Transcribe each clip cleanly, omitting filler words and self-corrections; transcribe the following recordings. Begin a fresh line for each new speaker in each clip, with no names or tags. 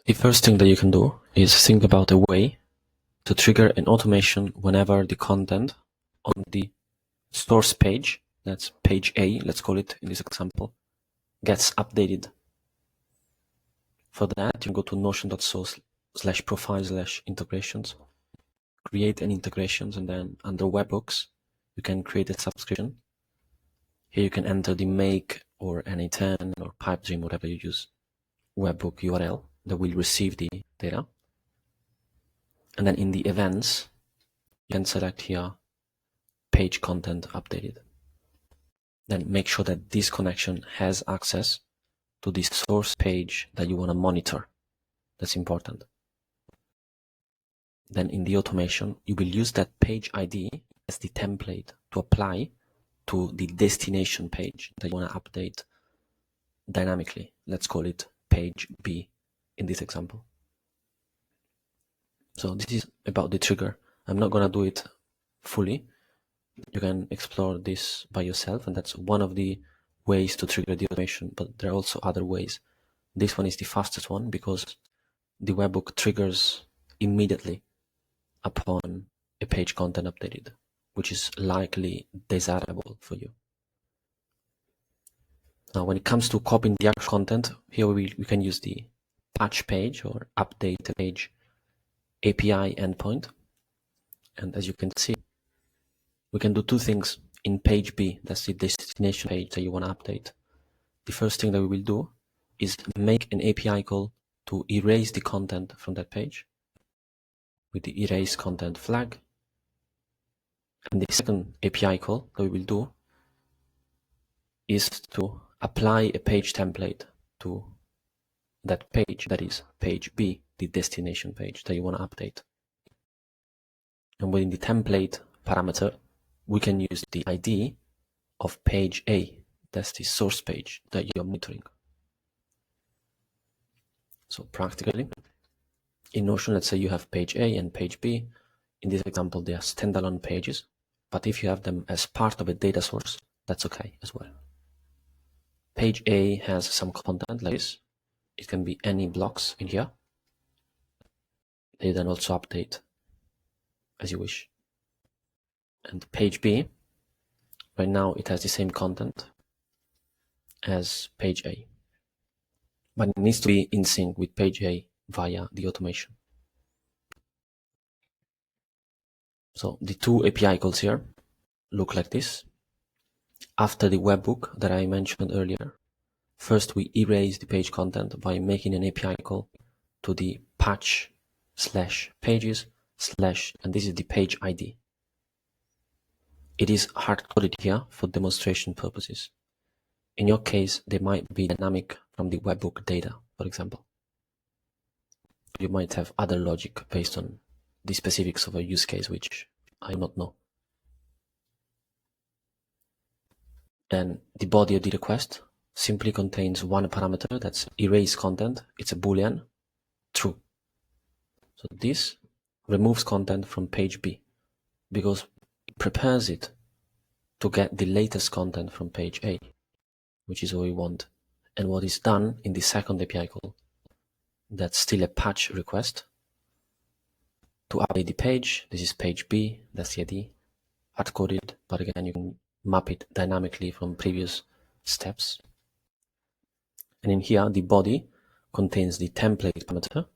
The first thing that you can do is think about a way to trigger an automation whenever the content on the source page, that's page A, let's call it in this example, gets updated. For that, you can go to notion.so/profile/integrations, create an integrations, and then under webhooks, you can create a subscription. Here you can enter the make or NA10 or Pipedream, whatever you use, webhook URL that will receive the data. And then in the events, you can select here page content updated. Then make sure that this connection has access to the source page that you want to monitor. That's important. Then in the automation, you will use that page ID as the template to apply to the destination page that you want to update dynamically. Let's call it page B in this example. So this is about the trigger. I'm not going to do it fully. You can explore this by yourself, and that's one of the ways to trigger the automation, but there are also other ways. This one is the fastest one because the webhook triggers immediately upon a page content updated, which is likely desirable for you. Now, when it comes to copying the actual content, here we can use the patch page or update page API endpoint. And as you can see, we can do two things in page B, that's the destination page that you want to update. The first thing that we will do is make an API call to erase the content from that page with the erase content flag. And the second API call that we will do is to apply a page template to that page, that is page B, the destination page that you want to update. And within the template parameter, we can use the ID of page A, that's the source page that you're monitoring. So practically, in Notion, let's say you have page A and page B. In this example, they are standalone pages, but if you have them as part of a data source, that's okay as well. Page A has some content like this. It can be any blocks in here. They then also update as you wish. And page B, right now it has the same content as page A, but it needs to be in sync with page A via the automation. So the two API calls here look like this. After the webhook that I mentioned earlier, first we erase the page content by making an API call to the patch/pages/ and this is the page ID. It is hard-coded here for demonstration purposes. In your case, they might be dynamic from the webhook data, for example. You might have other logic based on the specifics of a use case, which I do not know. And the body of the request simply contains one parameter, that's erase content. It's a Boolean, true. So this removes content from page B because it prepares it to get the latest content from page A, which is what we want. And what is done in the second API call, that's still a patch request to update the page. This is page B, that's the ID, hard-coded, but again, you can map it dynamically from previous steps. And in here, the body contains the template parameter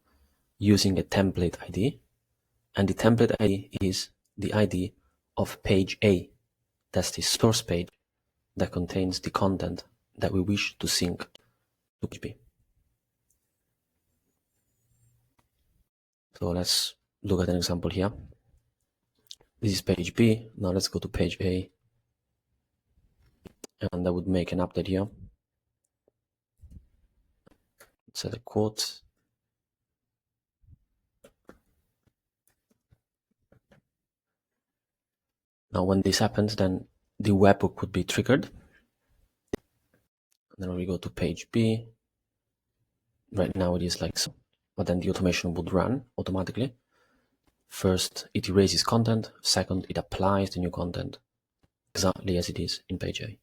using a template ID, and the template ID is the ID of page A. That's the source page that contains the content that we wish to sync to page B. So let's look at an example here. This is page B. Now let's go to page A, and I would make an update here. Set a quote. Now when this happens, then the webhook would be triggered. And then we go to page B. Right now it is like so, but then the automation would run automatically. First, it erases content. Second, it applies the new content exactly as it is in page A.